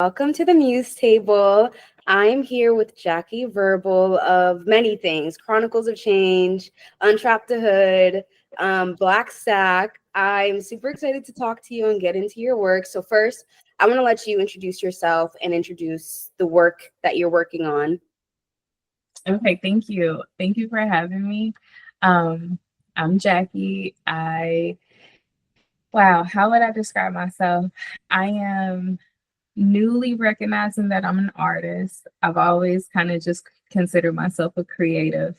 welcome to the Muse table. I'm here with Jacquie Verbal of many things: Chronicles of Change, Untrap the Hood, Black Stack. I'm super excited to talk to you and get into your work. So first, I want to let you introduce yourself and introduce the work that you're working on. Okay, thank you. Thank you for having me. Um, I'm Jacquie. Wow, how would I describe myself? I am newly recognizing that I'm an artist. I've always kind of just considered myself a creative,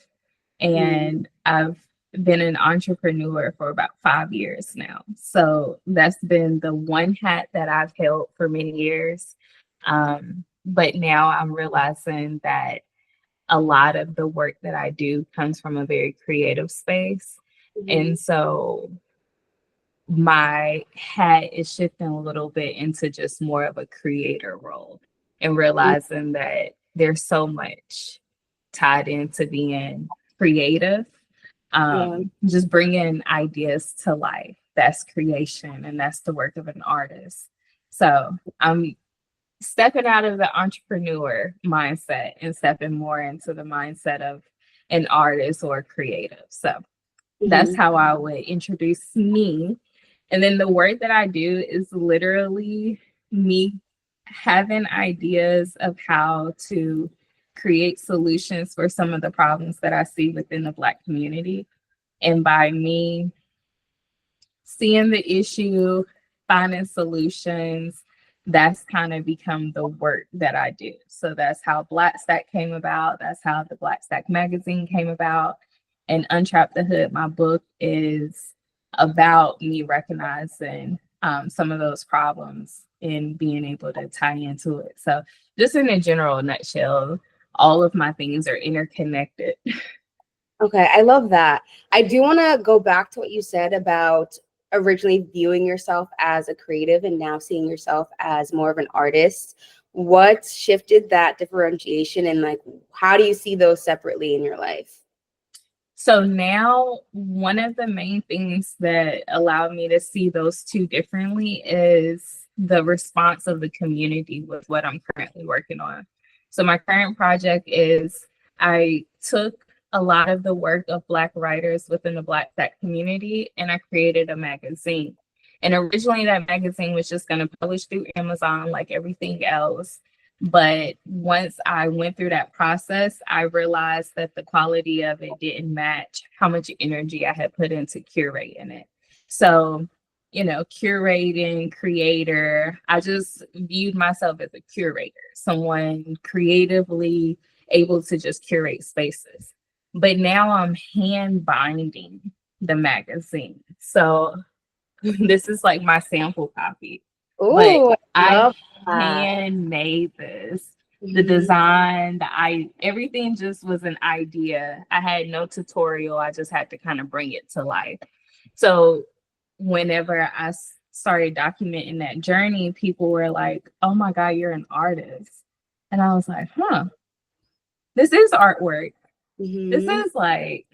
and I've been an entrepreneur for about 5 years now. So that's been the one hat that I've held for many years. But now I'm realizing that a lot of the work that I do comes from a very creative space. And so my hat is shifting a little bit into just more of a creator role and realizing that there's so much tied into being creative, Yeah. just bringing ideas to life. That's creation, and that's the work of an artist. So I'm stepping out of the entrepreneur mindset and stepping more into the mindset of an artist or creative. So that's how I would introduce me. And then the work that I do is literally me having ideas of how to create solutions for some of the problems that I see within the Black community. And by me seeing the issue, finding solutions, that's kind of become the work that I do. So that's how Black Stack came about. That's how the Black Stack magazine came about. And Untrap the Hood, my book, is about me recognizing some of those problems and being able to tie into it. So just in a general nutshell, all of my things are interconnected. Okay, I love that. I do want to go back to what you said about originally viewing yourself as a creative and now seeing yourself as more of an artist. What shifted that differentiation, and like, how do you see those separately in your life? So now one of the main things that allowed me to see those two differently is the response of the community with what I'm currently working on. So my current project is I took a lot of the work of Black writers within the Black tech community and I created a magazine. And originally that magazine was just going to publish through Amazon like everything else. But once I went through that process, I realized that the quality of it didn't match how much energy I had put into curating it. So, curating, creator, I just viewed myself as a curator, someone creatively able to just curate spaces. But now I'm hand binding the magazine. So this is like my sample copy. But Oh, I I love that. hand made this. The design, everything just was an idea. I had no tutorial. I just had to kind of bring it to life. So whenever I started documenting that journey, people were like, "Oh my God, you're an artist." And I was like, this is artwork. This is like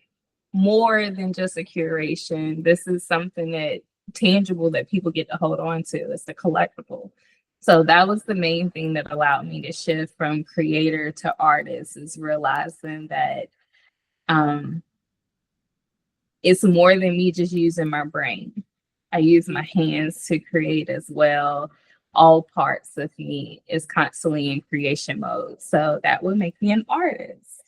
more than just a curation. This is something that tangible that people get to hold on to. It's a collectible. So that was the main thing that allowed me to shift from creator to artist, is realizing that it's more than me just using my brain. I use my hands to create as well. All parts of me is constantly in creation mode. So that would make me an artist.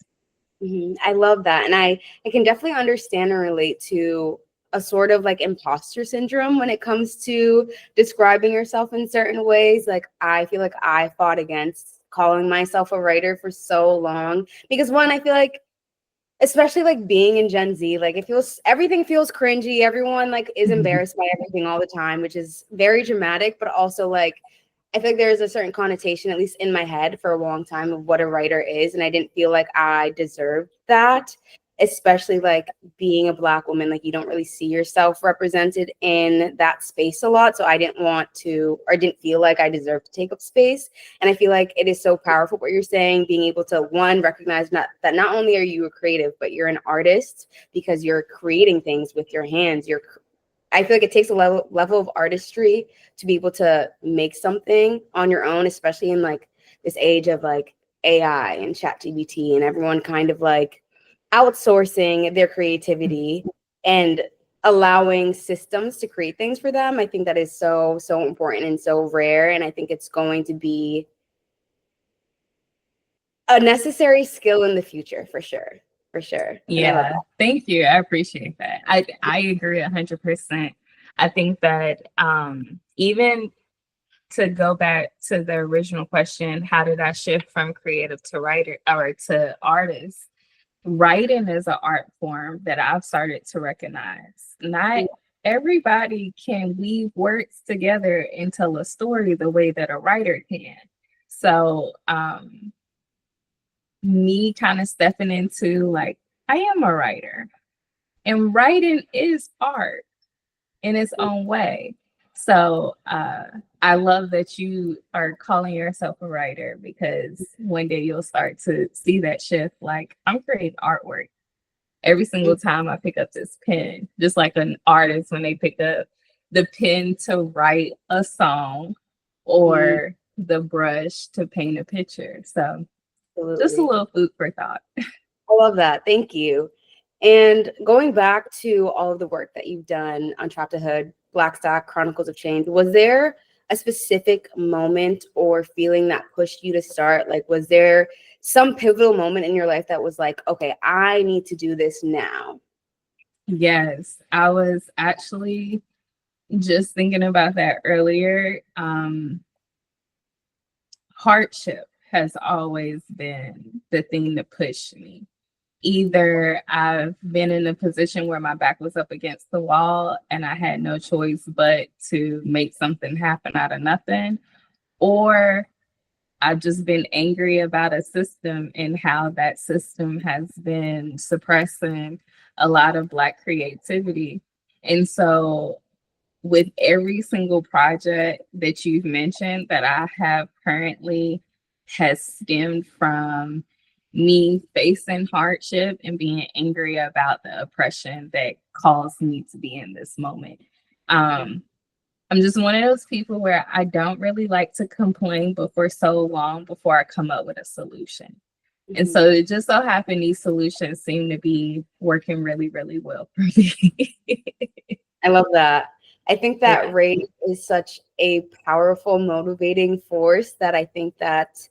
I love that. And I can definitely understand and relate to a sort of like imposter syndrome when it comes to describing yourself in certain ways. Like, I feel like I fought against calling myself a writer for so long because, one, I feel like, especially like being in Gen Z, like everything feels cringy. Everyone like is embarrassed by everything all the time, which is very dramatic, but also like I feel like there's a certain connotation, at least in my head, for a long time of what a writer is. And I didn't feel like I deserved that, especially like being a Black woman. Like, you don't really see yourself represented in that space a lot. So I didn't want to, or didn't feel like I deserved to take up space. And I feel like it is so powerful what you're saying, being able to, one, recognize that not only are you a creative, but you're an artist because you're creating things with your hands. I feel like it takes a level of artistry to be able to make something on your own, especially in like this age of like AI and ChatGPT and everyone kind of like outsourcing their creativity and allowing systems to create things for them. I think that is so, so important and so rare. And I think it's going to be a necessary skill in the future for sure. For sure. And I love Yeah, that. thank you. I appreciate that. I agree 100%. I think that even to go back to the original question, how did I shift from creative to writer or to artist? Writing is an art form that I've started to recognize. Not everybody can weave words together and tell a story the way that a writer can. So me kind of stepping into like, I am a writer, and writing is art in its own way. So I love that you are calling yourself a writer, because one day you'll start to see that shift. Like, I'm creating artwork every single time I pick up this pen, just like an artist when they pick up the pen to write a song or the brush to paint a picture. So just a Absolutely. little food for thought. I love that. Thank you. And going back to all of the work that you've done on Trap to Hood, Black Stock, Chronicles of Change, was there a specific moment or feeling that pushed you to start? Like, was there some pivotal moment in your life that was like, okay, I need to do this now? Yes, I was actually just thinking about that earlier. Hardship has always been the thing to push me. Either I've been in a position where my back was up against the wall and I had no choice but to make something happen out of nothing, or I've just been angry about a system and how that system has been suppressing a lot of Black creativity. And so, with every single project that you've mentioned that I have currently, has stemmed from me facing hardship and being angry about the oppression that caused me to be in this moment. I'm just one of those people where I don't really like to complain before so long before I come up with a solution. And so it just so happened these solutions seem to be working really, really well for me. I love that. I think that Yeah. rage is such a powerful motivating force that I think that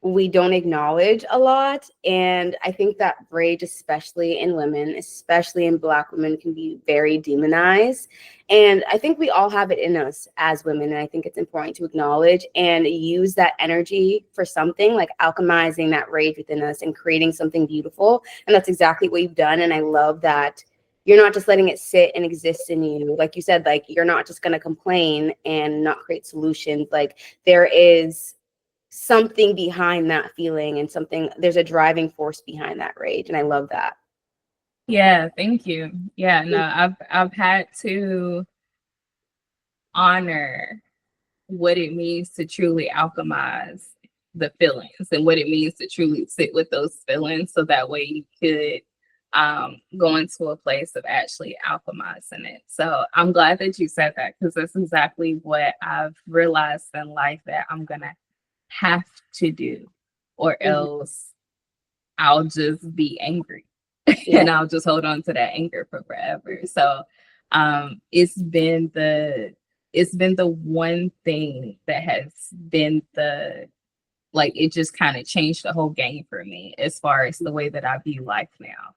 we don't acknowledge a lot. And I think that rage, especially in women, especially in Black women, can be very demonized. And I think we all have it in us as women. And I think it's important to acknowledge and use that energy for something, like alchemizing that rage within us and creating something beautiful. And that's exactly what you've done. And I love that you're not just letting it sit and exist in you. Like you said, like, you're not just going to complain and not create solutions. Like, there is something behind that feeling, and there's a driving force behind that rage. And I love that. Yeah, thank you. Yeah, no, I've had to honor what it means to truly alchemize the feelings and what it means to truly sit with those feelings, so that way you could go into a place of actually alchemizing it. So I'm glad that you said that, because that's exactly what I've realized in life that I'm gonna have to do, or else I'll just be angry and I'll just hold on to that anger for forever. So it's been the one thing that has been it just kind of changed the whole game for me as far as the way that I view life now.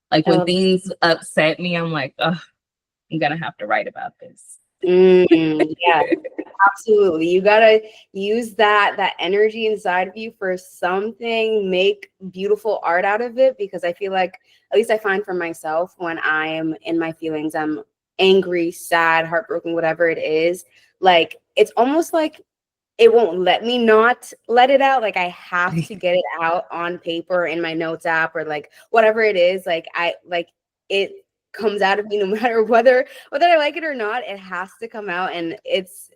Like, when things upset me, I'm like, oh, I'm gonna have to write about this. Yeah, absolutely. You gotta use that energy inside of you for something, make beautiful art out of it, because I feel like, at least I find for myself, when I am in my feelings, I'm angry, sad, heartbroken, whatever it is, like, it's almost like it won't let me not let it out. Like, I have to get it out on paper, in my notes app, or like whatever it is. Like, it comes out of me no matter whether I like it or not. It has to come out, and it's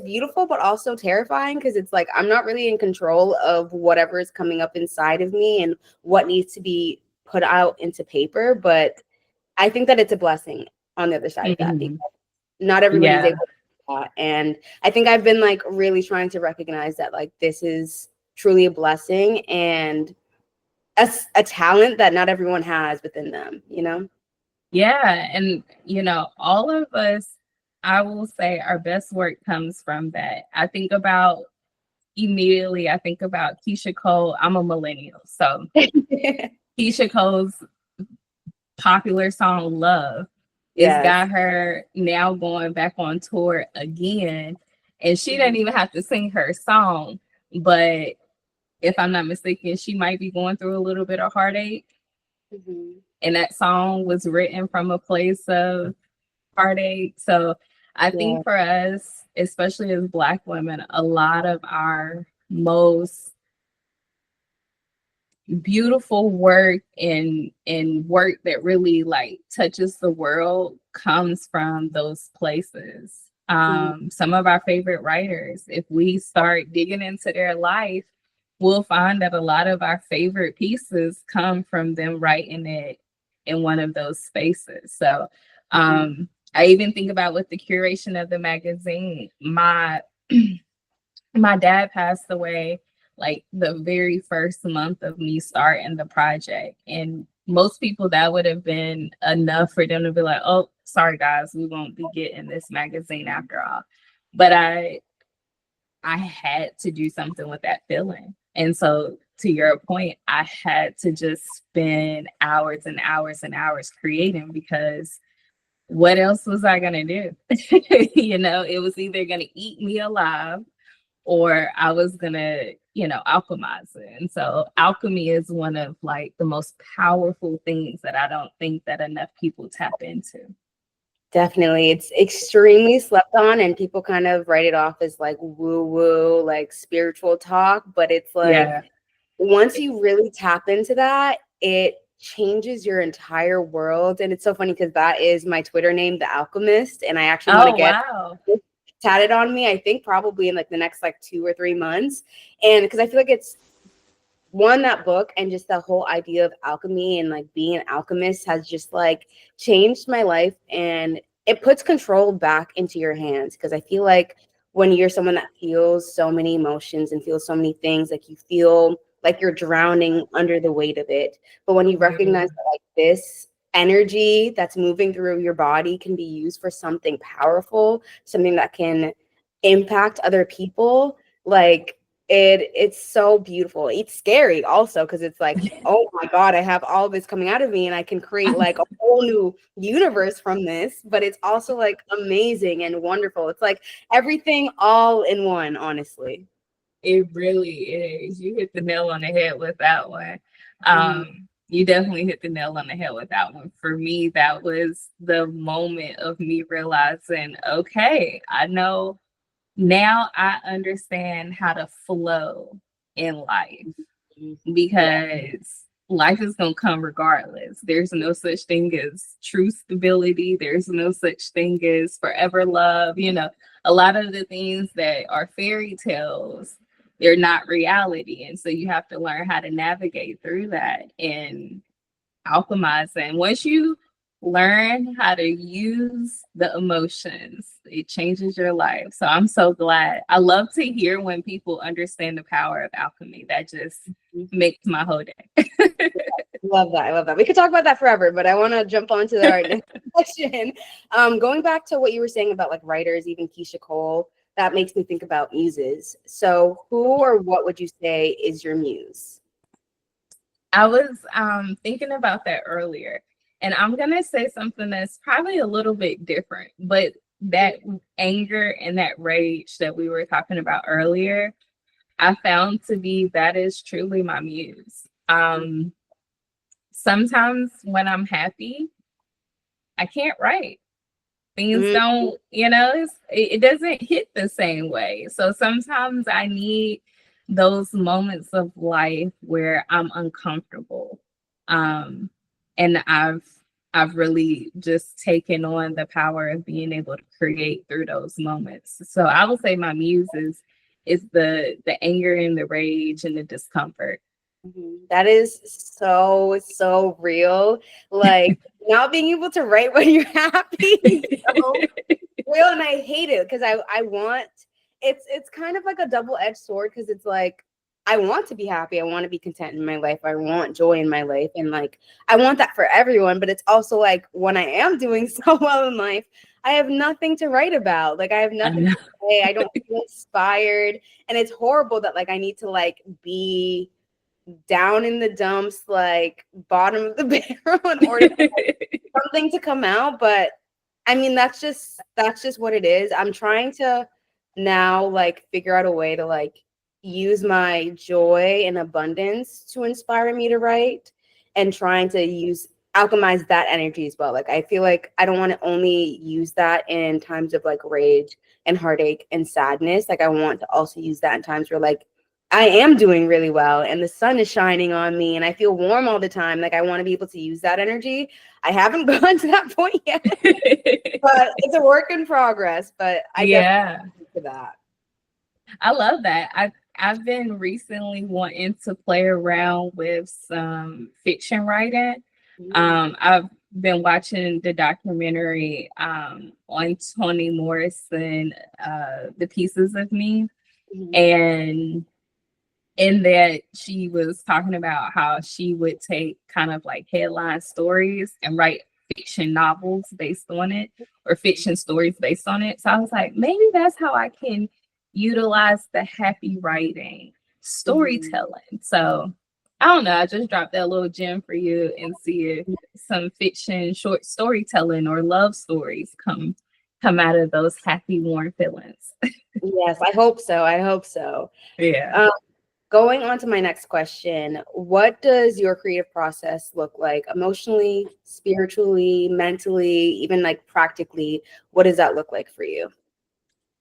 beautiful, but also terrifying, because it's like I'm not really in control of whatever is coming up inside of me and what needs to be put out into paper. But I think that it's a blessing on the other side of that, because Mhm. not everybody's Yeah. able to do that. And I think I've been like really trying to recognize that like this is truly a blessing and a talent that not everyone has within them, you know? Yeah. And, all of us, I will say our best work comes from that. Immediately, I think about Keisha Cole. I'm a millennial. So Keisha Cole's popular song Love, it's Yes. got her now going back on tour again. And she didn't even have to sing her song. But if I'm not mistaken, she might be going through a little bit of heartache. Mm-hmm. And that song was written from a place of heartache. So I Yeah. think for us, especially as Black women, a lot of our most beautiful work and work that really like touches the world comes from those places. Mm-hmm. Some of our favorite writers, if we start digging into their life, we'll find that a lot of our favorite pieces come from them writing it in one of those spaces. So I even think about with the curation of the magazine, my dad passed away like the very first month of me starting the project. And most people, that would have been enough for them to be like, oh, sorry guys, we won't be getting this magazine after all. But I had to do something with that feeling. And so to your point, I had to just spend hours and hours and hours creating, because what else was I gonna do? It was either gonna eat me alive or I was gonna, alchemize it. And so alchemy is one of like the most powerful things that I don't think that enough people tap into. Definitely. It's extremely slept on, and people kind of write it off as like woo woo, like spiritual talk. But it's like Yeah. once you really tap into that, it changes your entire world. And it's so funny because that is my Twitter name, The Alchemist. And I actually want to Oh, get wow. tatted on me, I think probably in like the next like 2 or 3 months. And because I feel like it's one, that book and just the whole idea of alchemy and like being an alchemist has just like changed my life, and it puts control back into your hands. Because I feel like when you're someone that feels so many emotions and feels so many things, like you feel like you're drowning under the weight of it. But when you recognize that like this energy that's moving through your body can be used for something powerful, something that can impact other people, like it's so beautiful. It's scary also because it's like, oh my God, I have all this coming out of me and I can create like a whole new universe from this. But it's also like amazing and wonderful. It's like everything all in one, honestly. It really is. You hit the nail on the head with that one. Mhm. You definitely hit the nail on the head with that one. For me, that was the moment of me realizing, okay, I know now, I understand how to flow in life, Yeah. because life is going to come regardless. There's no such thing as true stability. There's no such thing as forever love. A lot of the things that are fairy tales, they're not reality. And so you have to learn how to navigate through that and alchemize. And once you learn how to use the emotions, it changes your life. So I'm so glad. I love to hear when people understand the power of alchemy. That just makes my whole day. Love that. I love that. We could talk about that forever, but I want to jump on to our next question. Going back to what you were saying about like writers, even Keisha Cole, that makes me think about muses. So who or what would you say is your muse? I was thinking about that earlier, and I'm gonna say something that's probably a little bit different, but that anger and that rage that we were talking about earlier, I found to be that is truly my muse. Sometimes when I'm happy, I can't write. Things Mm, don't, it doesn't hit the same way. So sometimes I need those moments of life where I'm uncomfortable. Um, and I've really just taken on the power of being able to create through those moments. So I would say my muse is the anger and the rage and the discomfort. That is so, so real. Like not being able to write when you're happy. So real, and I hate it because I want it's kind of like a double-edged sword because it's like I want to be happy, I want to be content in my life, I want joy in my life, and like I want that for everyone, but it's also like when I am doing so well in life, I have nothing to write about. Like I have nothing to say, I don't feel inspired, and it's horrible that like I need to like be down in the dumps, like bottom of the barrel in order for something to come out. But I mean, that's just what it is. I'm trying to now like figure out a way to like use my joy and abundance to inspire me to write, and trying to alchemize that energy as well. Like I feel like I don't want to only use that in times of like rage and heartache and sadness. Like I want to also use that in times where like I am doing really well and the sun is shining on me and I feel warm all the time. Like I want to be able to use that energy. I haven't gone to that point yet, but it's a work in progress. But I definitely to that. I love that. I've been recently wanting to play around with some fiction writing. I've been watching the documentary on Toni Morrison, The Pieces of Me, and in that she was talking about how she would take kind of like headline stories and write fiction novels based on it, or fiction stories based on it. So I was like, maybe that's how I can utilize the happy writing storytelling. So I don't know, I just dropped that little gem for you and see if some fiction short storytelling or love stories come out of those happy warm feelings. Yes, I hope so. Yeah. Going on to my next question, what does your creative process look like emotionally, spiritually, mentally, even like practically? What does that look like for you?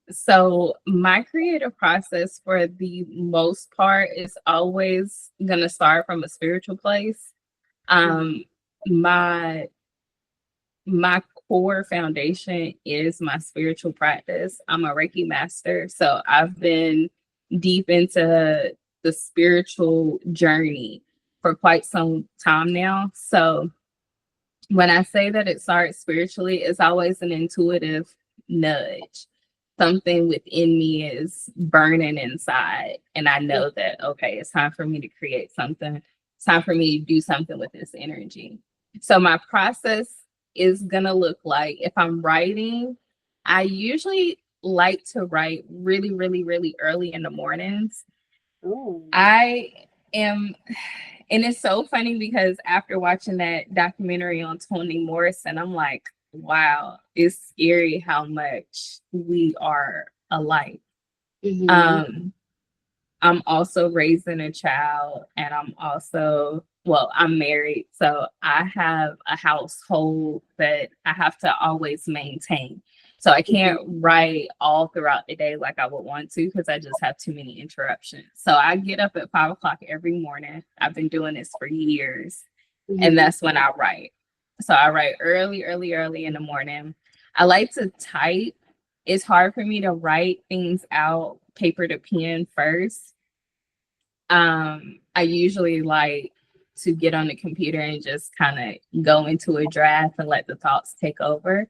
So my creative process for the most part is always going to start from a spiritual place. My core foundation is my spiritual practice. I'm a Reiki master, so I've been deep into the spiritual journey for quite some time now. So when I say that it starts spiritually, it's always an intuitive nudge. Something within me is burning inside, and I know that, okay, it's time for me to create something. It's time for me to do something with this energy. So my process is gonna look like, if I'm writing, I usually like to write really, really, really early in the mornings. I am, and it's so funny because after watching that documentary on Toni Morrison, I'm like, wow, it's scary how much we are alike. I'm also raising a child, and I'm married. So I have a household that I have to always maintain. So I can't write all throughout the day like I would want to, because I just have too many interruptions. So I get up at 5 o'clock every morning. I've been doing this for years. And that's when I write. So I write early in the morning. I like to type. It's hard for me to write things out paper to pen first. I usually like to get on the computer and just kind of go into a draft and let the thoughts take over.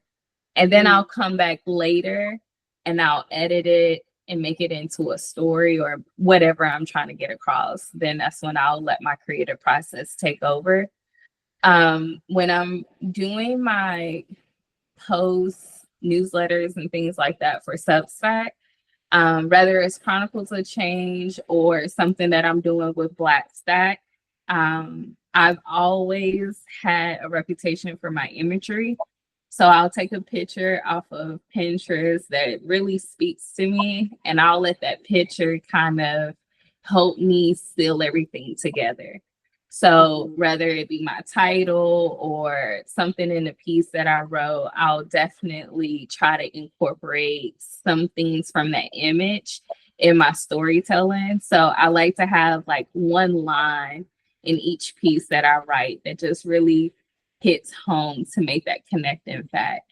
And then I'll come back later and I'll edit it and make it into a story or whatever I'm trying to get across. Then that's when I'll let my creative process take over. When I'm doing my posts, newsletters, and things like that for Substack, whether it's Chronicles of Change or something that I'm doing with Black Stack, I've always had a reputation for my imagery. So I'll take a picture off of Pinterest that really speaks to me, and I'll let that picture kind of help me seal everything together. So whether it be my title or something in the piece that I wrote, I'll definitely try to incorporate some things from that image in my storytelling. So I like to have like one line in each piece that I write that just really hits home to make that connecting fact.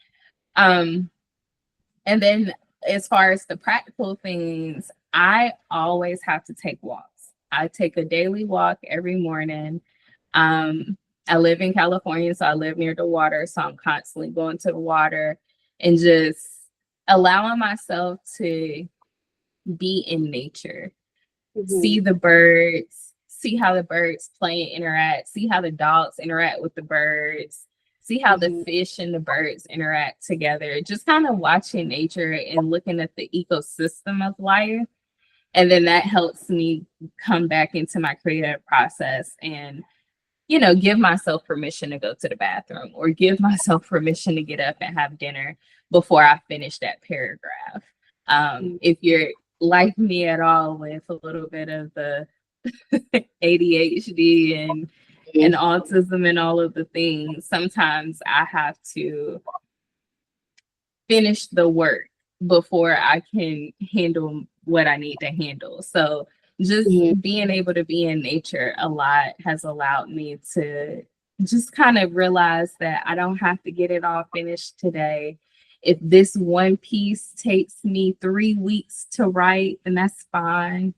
And then as far as the practical things, I always have to take walks. I take a daily walk every morning. I live in California, so I live near the water. So I'm constantly going to the water and just allowing myself to be in nature, see the birds, see how the birds play and interact, see how the dogs interact with the birds, see how the fish and the birds interact together. Just kind of watching nature and looking at the ecosystem of life. And then that helps me come back into my creative process and, you know, give myself permission to go to the bathroom or give myself permission to get up and have dinner before I finish that paragraph. If you're like me at all with a little bit of the ADHD and autism and all of the things, sometimes I have to finish the work before I can handle what I need to handle. So just being able to be in nature a lot has allowed me to just kind of realize that I don't have to get it all finished today. If this one piece takes me 3 weeks to write, then that's fine.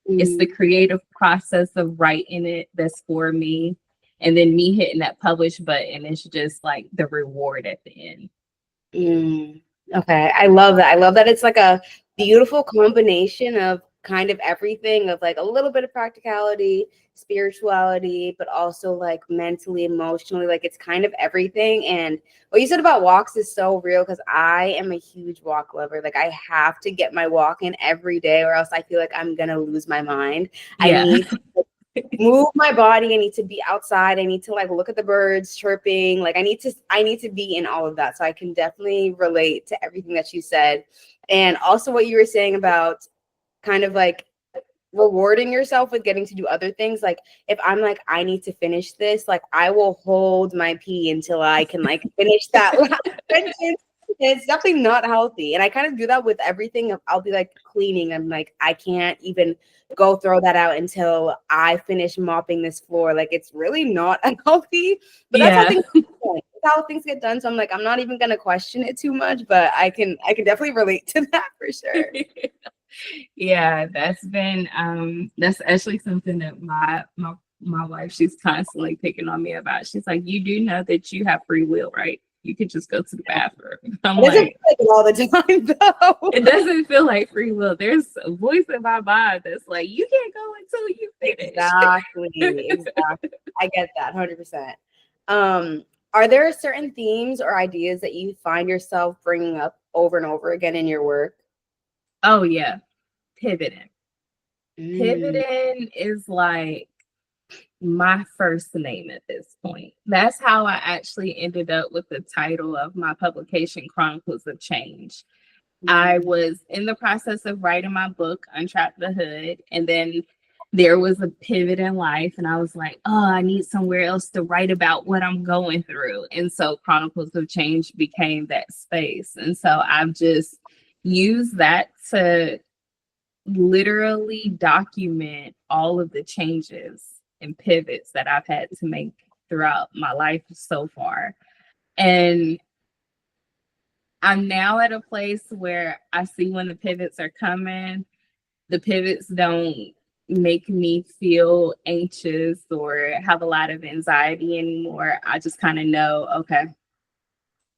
It's the creative process of writing it that's for me. And then me hitting that publish button is just like the reward at the end. Okay, I love that. I love that it's like a beautiful combination of kind of everything, of like a little bit of practicality, spirituality, but also like mentally, emotionally, like it's kind of everything. And what you said about walks is so real, because I am a huge walk lover. Like I have to get my walk in every day, or else I feel like I'm gonna lose my mind. I need to move my body. I need to be outside. I need to like look at the birds chirping. Like I need to be in all of that. So I can definitely relate to everything that you said. And also what you were saying about kind of like rewarding yourself with getting to do other things. Like if I'm like, I need to finish this, like I will hold my pee until I can like finish that last sentence. It's definitely not healthy. And I kind of do that with everything. I'll be like cleaning. I'm like, I can't even go throw that out until I finish mopping this floor. Like it's really not unhealthy, but that's how things get done. So I'm like, I'm not even gonna question it too much, but I can definitely relate to that for sure. Yeah, that's actually something that my wife, she's constantly picking on me about. She's like, you do know that you have free will, right? You could just go to the bathroom. I'm like, it all the time though. It doesn't feel like free will. There's a voice in my mind that's like, you can't go until you finish. Exactly. I get that 100%. Are there certain themes or ideas that you find yourself bringing up over and over again in your work? Oh yeah, pivoting. Pivoting is like my first name at this point. That's how I actually ended up with the title of my publication, Chronicles of Change. I was in the process of writing my book, Untrap the Hood, and then there was a pivot in life, and I was like, oh, I need somewhere else to write about what I'm going through. And so Chronicles of Change became that space. And so I've just used that to literally document all of the changes and pivots that I've had to make throughout my life so far. And I'm now at a place where I see when the pivots are coming. The pivots don't make me feel anxious or have a lot of anxiety anymore. I just kind of know, okay,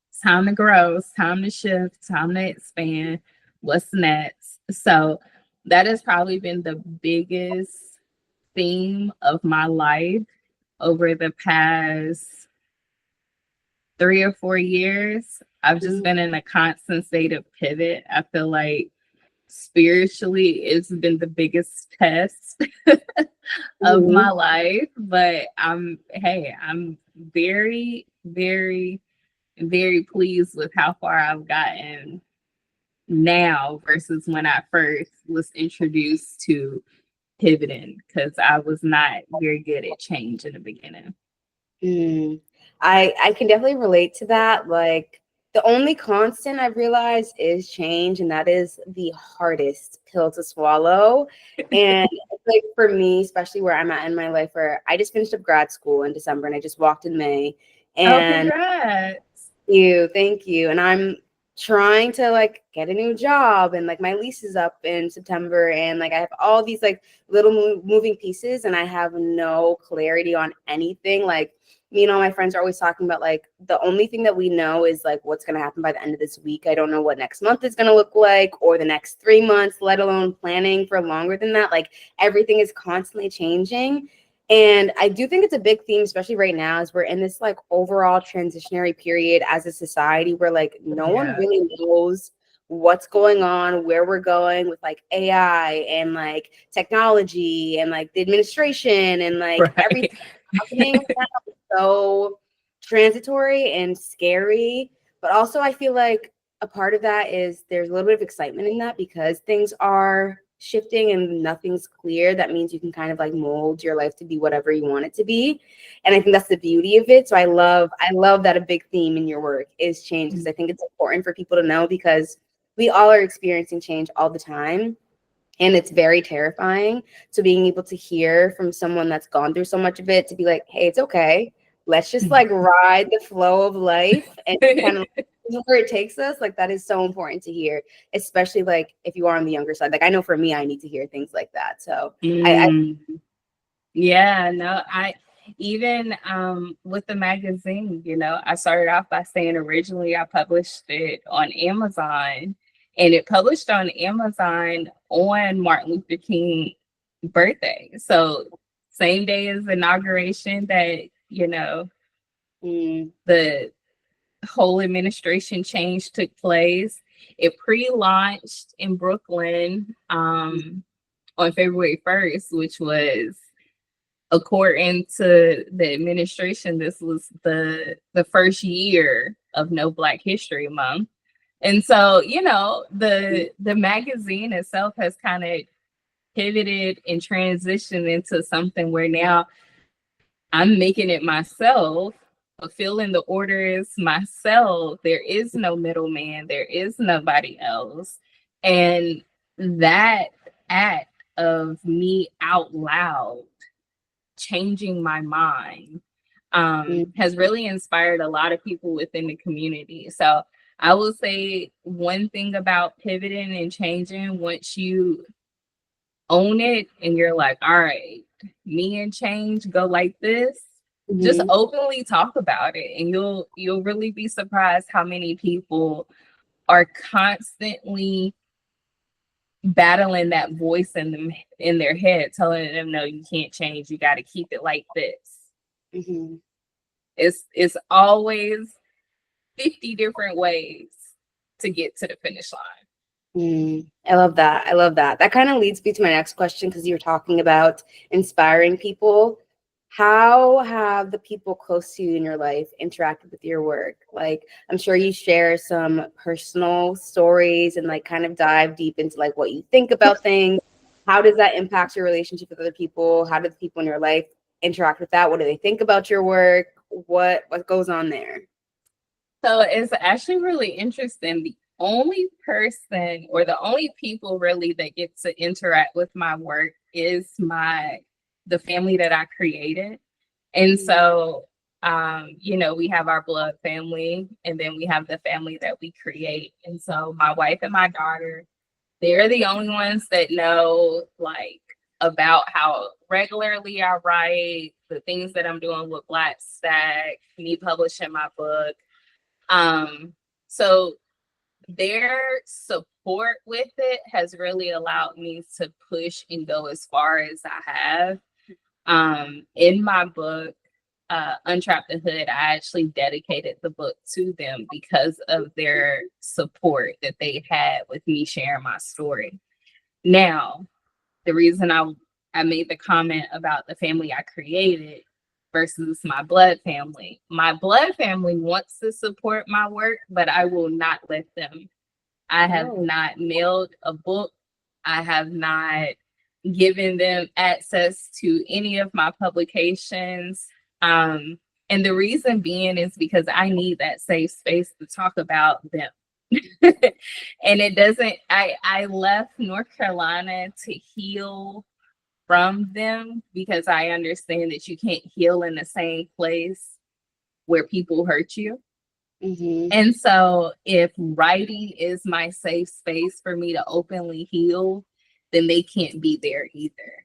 it's time to grow, it's time to shift, time to expand. What's next? So that has probably been the biggest theme of my life over the past 3 or 4 years. I've just been in a constant state of pivot. I feel like spiritually it's been the biggest test of my life, but I'm very, very, very pleased with how far I've gotten now versus when I first was introduced to pivoting, because I was not very good at change in the beginning. I can definitely relate to that. Like the only constant I've realized is change, and that is the hardest pill to swallow. And like for me, especially where I'm at in my life, where I just finished up grad school in December and I just walked in May. And congrats. Thank you. And I'm trying to like get a new job, and like my lease is up in September, and like I have all these like little moving pieces, and I have no clarity on anything. Like me and all my friends are always talking about like the only thing that we know is like what's going to happen by the end of this week. I don't know what next month is going to look like or the next 3 months, let alone planning for longer than that. Like everything is constantly changing. And I do think it's a big theme, especially right now, as we're in this like overall transitionary period as a society where like no one really knows what's going on, where we're going with like AI and like technology and like the administration and like everything happening now is so transitory and scary. But also I feel like a part of that is there's a little bit of excitement in that because things are shifting and nothing's clear. That means you can kind of like mold your life to be whatever you want it to be. And I think that's the beauty of it. So I love that a big theme in your work is change, because I think it's important for people to know, because we all are experiencing change all the time. And it's very terrifying. So being able to hear from someone that's gone through so much of it to be like, hey, it's okay. Let's just like ride the flow of life and kind of where it takes us. Like that is so important to hear, especially like if you are on the younger side. Like I know for me, I need to hear things like that. So yeah, no, I even with the magazine, you know, I started off by saying originally I published it on Amazon, and it published on Amazon on Martin Luther King birthday. So same day as inauguration that, you know, the whole administration change took place. It pre-launched in Brooklyn on February 1st, which was, according to the administration, this was the first year of No Black History Month. And so, you know, the magazine itself has kind of pivoted and transitioned into something where now I'm making it myself, fulfilling the orders myself. There is no middleman. There is nobody else. And that act of me out loud changing my mind has really inspired a lot of people within the community. So I will say one thing about pivoting and changing, once you own it and you're like, all right, me and change go like this, just openly talk about it, and you'll really be surprised how many people are constantly battling that voice in their head, telling them, no, you can't change, you got to keep it like this. It's always 50 different ways to get to the finish line. I love that. I love that. That kind of leads me to my next question, because you're talking about inspiring people. How have the people close to you in your life interacted with your work? Like, I'm sure you share some personal stories and like kind of dive deep into like what you think about things. How does that impact your relationship with other people? How do the people in your life interact with that? What do they think about your work? What goes on there? So it's actually really interesting. The only person, or the only people really, that get to interact with my work is the family that I created. And so, you know, we have our blood family, and then we have the family that we create. And so my wife and my daughter, they're the only ones that know like about how regularly I write, the things that I'm doing with Black Stack, me publishing my book. So their support with it has really allowed me to push and go as far as I have. In my book, Untrap the Hood, I actually dedicated the book to them because of their support that they had with me sharing my story. Now, the reason I made the comment about the family I created versus my blood family. My blood family wants to support my work, but I will not let them. I have not mailed a book. I have not given them access to any of my publications. And the reason being is because I need that safe space to talk about them. And it doesn't, I left North Carolina to heal from them, because I understand that you can't heal in the same place where people hurt you. And so if writing is my safe space for me to openly heal, then they can't be there either.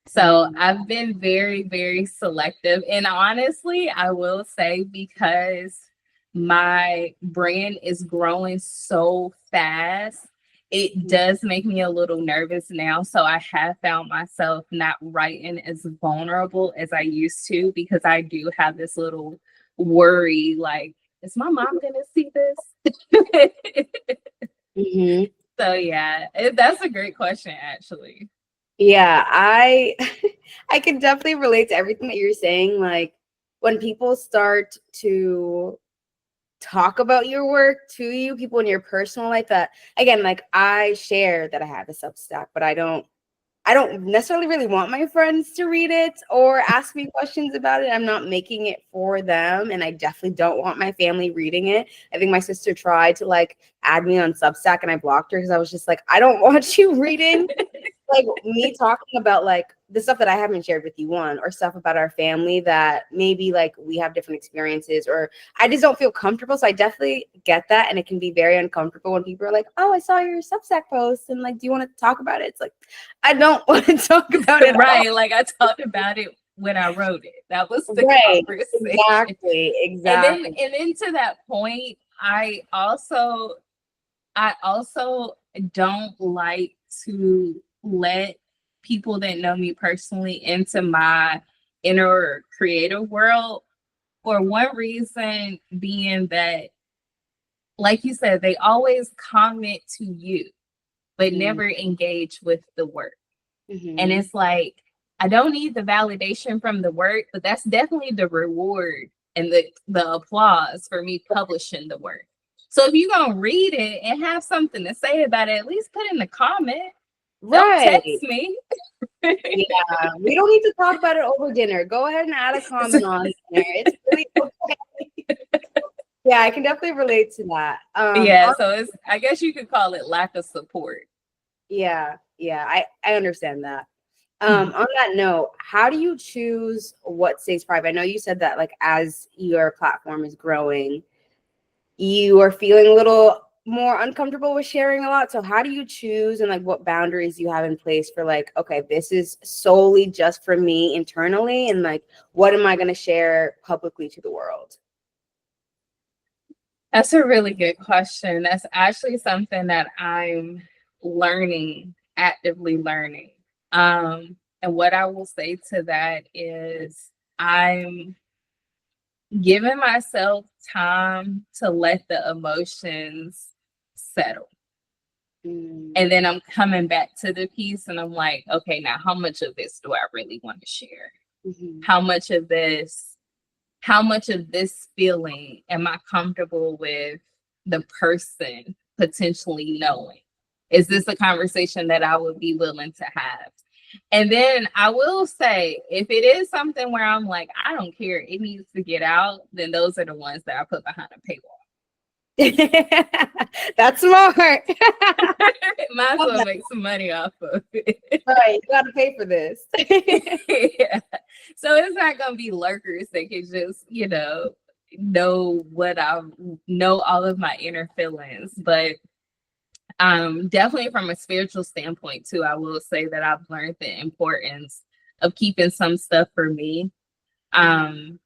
So I've been very, very selective. And honestly, I will say, because my brand is growing so fast, it does make me a little nervous now. So I have found myself not writing as vulnerable as I used to, because I do have this little worry, like, is my mom going to see this? Mm-hmm. So yeah, that's a great question, actually. Yeah, I I can definitely relate to everything that you're saying. Like when people start to talk about your work to you, people in your personal life, that again, like I share that I have a Substack, but I don't necessarily really want my friends to read it or ask me questions about it. I'm not making it for them. And I definitely don't want my family reading it. I think my sister tried to like add me on Substack and I blocked her because I was just like, I don't want you reading like me talking about like the stuff that I haven't shared with you, one, or stuff about our family that maybe like we have different experiences, or I just don't feel comfortable. So I definitely get that. And it can be very uncomfortable when people are like, oh, I saw your Substack post and like, do you want to talk about it? It's like, I don't want to talk about it. Right. Like I talked about it when I wrote it. That was the conversation. Exactly. And then to that point, I also don't like to let people that know me personally into my inner creative world, for one reason being that, like you said, they always comment to you, but never engage with the work. And it's like, I don't need the validation from the work, but that's definitely the reward and the applause for me publishing the work. So if you're going to read it and have something to say about it, at least put in the comment. Don't text me. Yeah, we don't need to talk about it over dinner. Go ahead and add a comment on there. It's really okay. Yeah, I can definitely relate to that. Yeah, so I guess you could call it lack of support. Yeah, I understand that. On that note, how do you choose what stays private? I know you said that like as your platform is growing, you are feeling a little more uncomfortable with sharing a lot. So how do you choose, and like what boundaries you have in place for like, okay, this is solely just for me internally, and like what am I going to share publicly to the world? That's a really good question. That's actually something that I'm actively learning. And what I will say to that is I'm giving myself time to let the emotions settle. And then I'm coming back to the piece and I'm like, okay, now how much of this do I really want to share? How much of this feeling am I comfortable with the person potentially knowing? Is this a conversation that I would be willing to have? And then I will say, if it is something where I'm like, I don't care, it needs to get out, then those are the ones that I put behind a paywall. That's smart. Might as well make some money off of it. Right, you gotta pay for this. Yeah. So it's not gonna be lurkers that can just, know what I know all of my inner feelings. But definitely from a spiritual standpoint too, I will say that I've learned the importance of keeping some stuff for me. And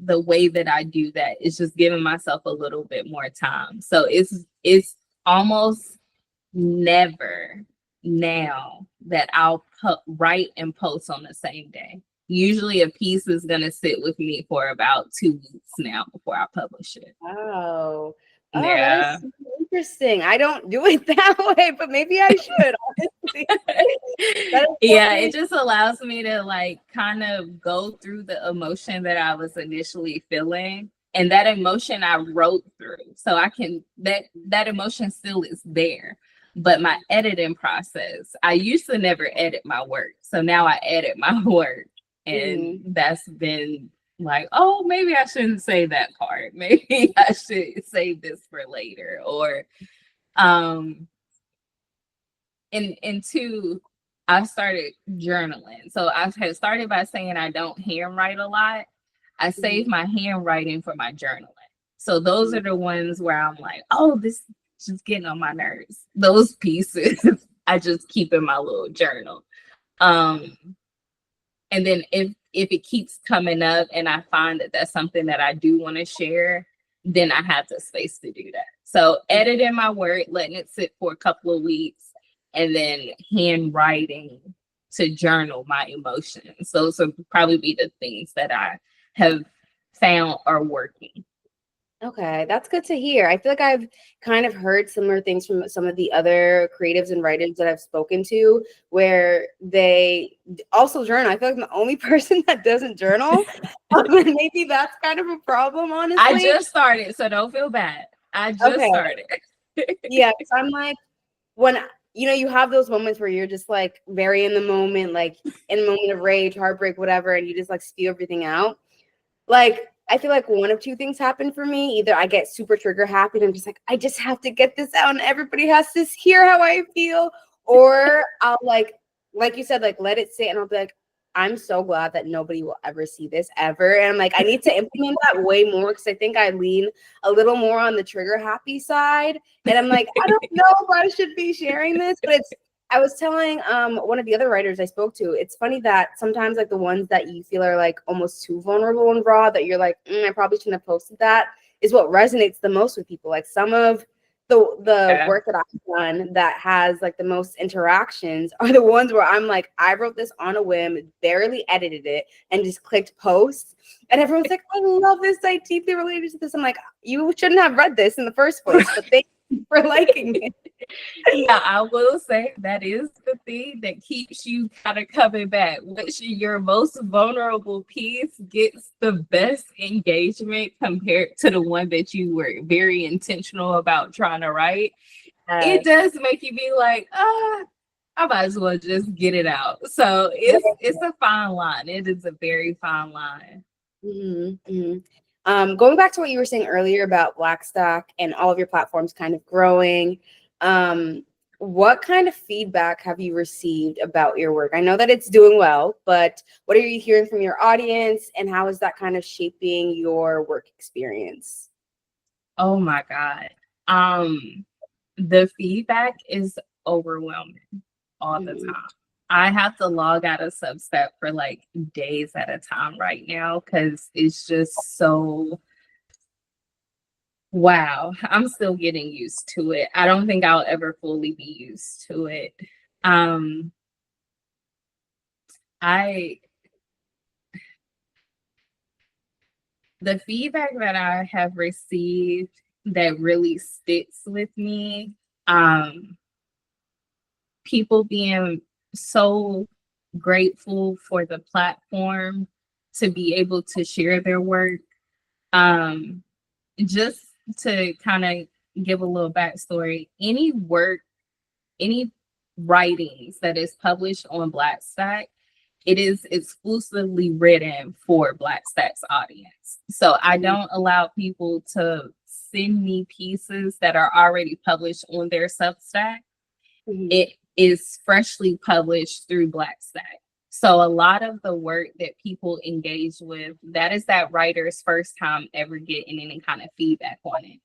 the way that I do that is just giving myself a little bit more time. So it's almost never now that I'll write and post on the same day. Usually a piece is going to sit with me for about 2 weeks now before I publish it. Oh, yeah. That is interesting. I don't do it that way, but maybe I should, honestly. Yeah, it just allows me to like kind of go through the emotion that I was initially feeling, and that emotion I wrote through. So I can that emotion still is there. But my editing process, I used to never edit my work. So now I edit my work. And that's been like, oh, maybe I shouldn't say that part. Maybe I should save this for later. Or and two, I started journaling. So I had started by saying I don't handwrite a lot. I save my handwriting for my journaling. So those are the ones where I'm like, oh, this is just getting on my nerves. Those pieces I just keep in my little journal. Um, and then if it keeps coming up and I find that that's something that I do want to share, then I have the space to do that. So editing my work, letting it sit for a couple of weeks, and then handwriting to journal my emotions. Those would probably be the things that I have found are working. Okay, that's good to hear. I feel like I've kind of heard similar things from some of the other creatives and writers that I've spoken to, where they also journal. I feel like I'm the only person that doesn't journal. And maybe that's kind of a problem, honestly. I just started, so don't feel bad. I just started. Yeah, so I'm like, when you have those moments where you're just like very in the moment, like in a moment of rage, heartbreak, whatever, and you just like spew everything out. Like, I feel like one of two things happen for me. Either I get super trigger happy and I'm just like, I just have to get this out and everybody has to hear how I feel. Or I'll like you said, like let it sit and I'll be like, I'm so glad that nobody will ever see this ever. And I'm like, I need to implement that way more because I think I lean a little more on the trigger happy side. And I'm like, I don't know if I should be sharing this, but I was telling one of the other writers I spoke to, it's funny that sometimes like the ones that you feel are like almost too vulnerable and raw that you're like, I probably shouldn't have posted that, is what resonates the most with people. Like some of the work that I've done that has like the most interactions are the ones where I'm like, I wrote this on a whim, barely edited it, and just clicked post. And everyone's like, I love this. I deeply related to this. I'm like, you shouldn't have read this in the first place, but thank you for liking it. Yeah, I will say that is the thing that keeps you kind of coming back. Which your most vulnerable piece gets the best engagement compared to the one that you were very intentional about trying to write. It does make you be like, I might as well just get it out. So it's a fine line. It is a very fine line. Mm-hmm, mm-hmm. Going back to what you were saying earlier about Blackstack and all of your platforms kind of growing, what kind of feedback have you received about your work? I know that it's doing well, but what are you hearing from your audience and how is that kind of shaping your work experience? Oh my God. The feedback is overwhelming all the time. I have to log out of Substack for like days at a time right now because it's just so wow. I'm still getting used to it. I don't think I'll ever fully be used to it. The feedback that I have received that really sticks with me, people being so grateful for the platform to be able to share their work. Just to kind of give a little backstory, any work, any writings that is published on Blackstack, it is exclusively written for Blackstack's audience. So I don't allow people to send me pieces that are already published on their Substack. It is freshly published through Blackstack. So a lot of the work that people engage with, that is that writer's first time ever getting any kind of feedback on it.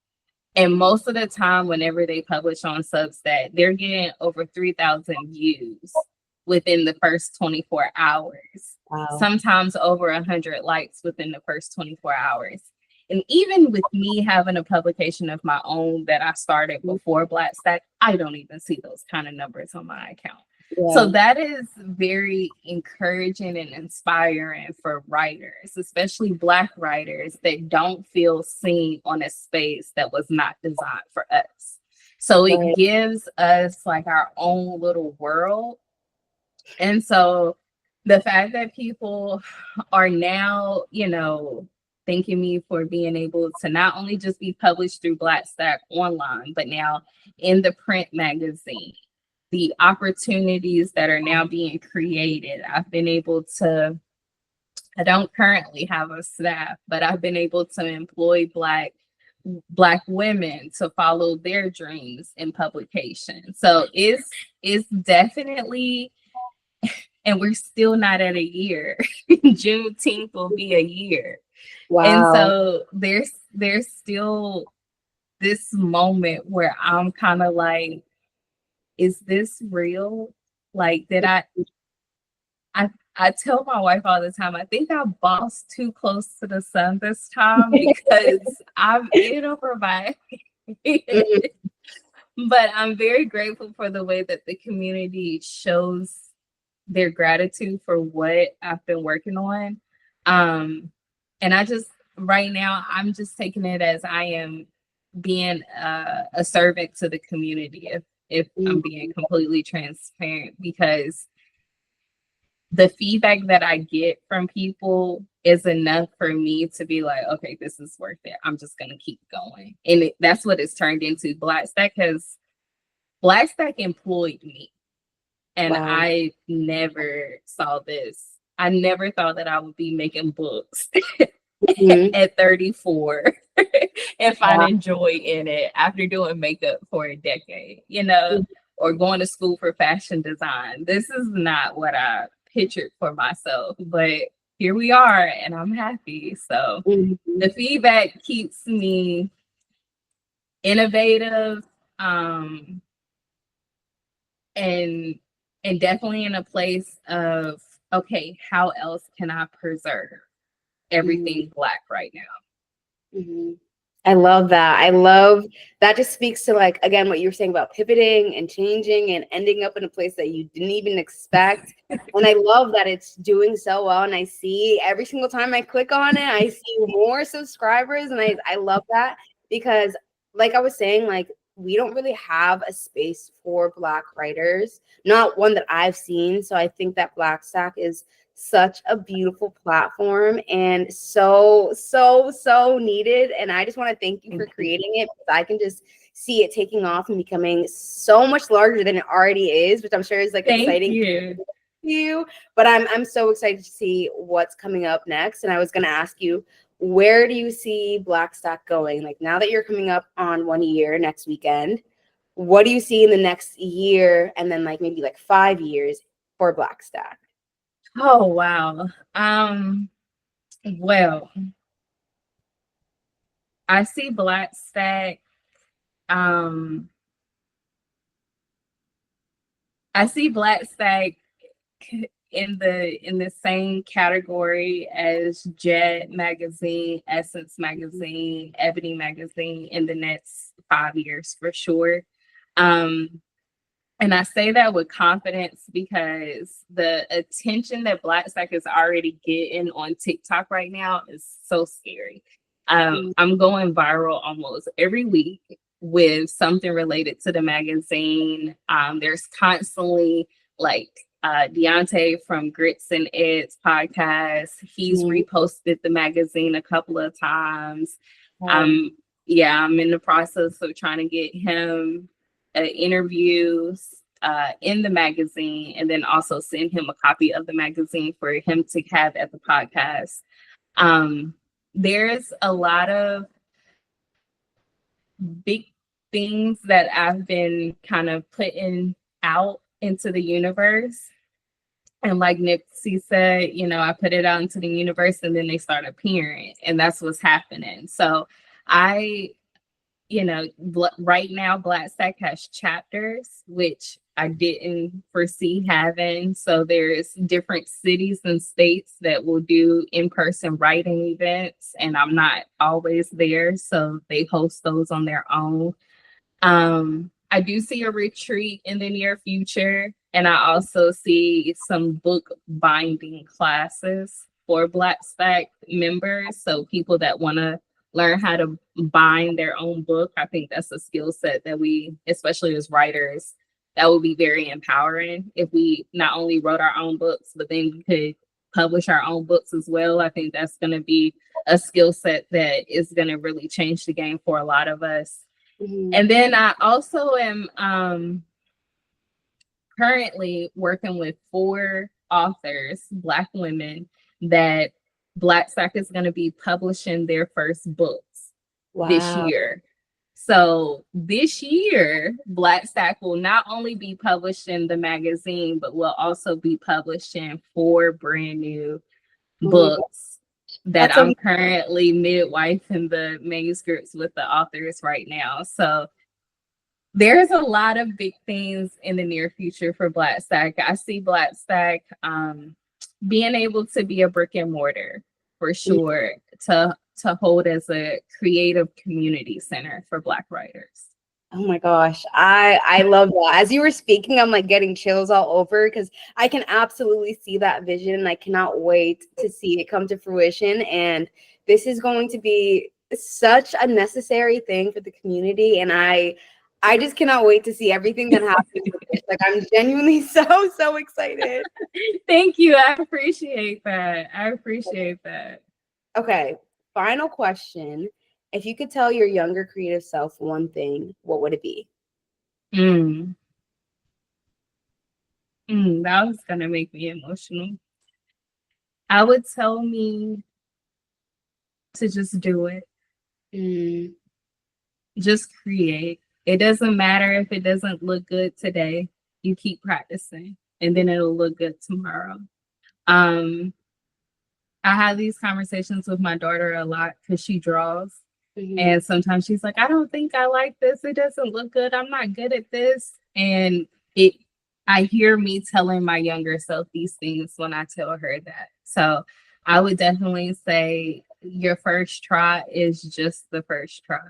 And most of the time, whenever they publish on Substack, they're getting over 3,000 views within the first 24 hours. Wow. Sometimes over 100 likes within the first 24 hours. And even with me having a publication of my own that I started before Blackstack, I don't even see those kind of numbers on my account. Yeah. So that is very encouraging and inspiring for writers, especially Black writers that don't feel seen on a space that was not designed for us. So it gives us like our own little world. And so the fact that people are now, thanking me for being able to not only just be published through Blackstack online, but now in the print magazine, the opportunities that are now being created. I've been able to, I don't currently have a staff, but I've been able to employ Black women to follow their dreams in publication. So it's definitely, and we're still not at a year. Juneteenth will be a year. Wow. And so there's still this moment where I'm kind of like, is this real? Like, did I I tell my wife all the time, I think I bossed too close to the sun this time because I've eaten over my head. But I'm very grateful for the way that the community shows their gratitude for what I've been working on. And I just, right now, I'm just taking it as I am being a servant to the community, if I'm being completely transparent, because the feedback that I get from people is enough for me to be like, okay, this is worth it. I'm just going to keep going. And that's what it's turned into. Blackstack employed me. And Wow. I never saw this. I never thought that I would be making books at 34 and finding joy in it after doing makeup for a decade, or going to school for fashion design. This is not what I pictured for myself, but here we are and I'm happy. So the feedback keeps me innovative, and definitely in a place of, okay, how else can I preserve everything Black right now? I love that. I love that. Just speaks to, like, again, what you were saying about pivoting and changing and ending up in a place that you didn't even expect. And I love that it's doing so well. And I see every single time I click on it, I see more subscribers. And I love that because, like I was saying, like, we don't really have a space for Black writers, not one that I've seen. So I think that Blackstack is such a beautiful platform and so needed. And I just want to thank you for creating it, because I can just see it taking off and becoming so much larger than it already is, which I'm sure is like exciting to you. But I'm so excited to see what's coming up next. And I was going to ask you, where do you see Blackstack going? Like, now that you're coming up on 1 year next weekend, what do you see in the next year, and then like maybe like 5 years for Blackstack? Oh, wow. Well, I see Blackstack. I see Blackstack in the same category as Jet Magazine, Essence Magazine, Ebony Magazine in the next 5 years for sure. And I say that with confidence because the attention that Blackstack is already getting on TikTok right now is so scary. I'm going viral almost every week with something related to the magazine. There's constantly, like, Deontay from Grits and Ed's podcast. He's reposted the magazine a couple of times. I'm in the process of trying to get him interviews in the magazine, and then also send him a copy of the magazine for him to have at the podcast. There's a lot of big things that I've been kind of putting out into the universe. And like Nipsey said, I put it out into the universe and then they start appearing, and that's what's happening. So right now Blackstack has chapters, which I didn't foresee having. So there's different cities and states that will do in-person writing events, and I'm not always there, so they host those on their own. I do see a retreat in the near future, and I also see some book binding classes for Blackstack members. So people that want to learn how to bind their own book. I think that's a skill set that we, especially as writers, that would be very empowering if we not only wrote our own books, but then we could publish our own books as well. I think that's going to be a skill set that is going to really change the game for a lot of us. And then I also am currently working with 4 authors, Black women, that Blackstack is going to be publishing their first books this year. So this year, Blackstack will not only be publishing the magazine, but will also be publishing 4 brand new books that I'm currently midwifing the manuscripts with the authors right now. So there's a lot of big things in the near future for Blackstack. I see Blackstack being able to be a brick and mortar for sure, to hold as a creative community center for Black writers. Oh my gosh, I love that. As you were speaking, I'm like getting chills all over because I can absolutely see that vision, and I cannot wait to see it come to fruition. And this is going to be such a necessary thing for the community, and I just cannot wait to see everything that happens with this. Like, I'm genuinely so excited. Thank you. I appreciate that. I appreciate that. Okay, final question. If you could tell your younger creative self one thing, what would it be? That was gonna make me emotional. I would tell me to just do it. Just create. It doesn't matter if it doesn't look good today. You keep practicing, and then it'll look good tomorrow. I have these conversations with my daughter a lot because she draws. And sometimes she's like, I don't think I like this. It doesn't look good. I'm not good at this. And I hear me telling my younger self these things when I tell her that. So I would definitely say your first try is just the first try.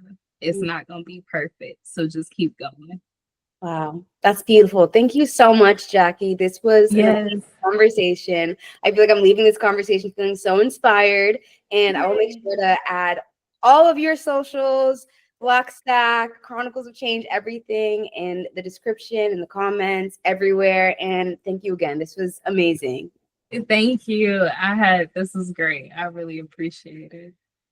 It's not going to be perfect. So just keep going. Wow, that's beautiful. Thank you so much, Jackie. This was an amazing conversation. I feel like I'm leaving this conversation feeling so inspired, and I will make sure to add all of your socials, Black Stack, Chronicles of Change, everything in the description, in the comments, everywhere. And thank you again. This was amazing. Thank you. This was great. I really appreciate it.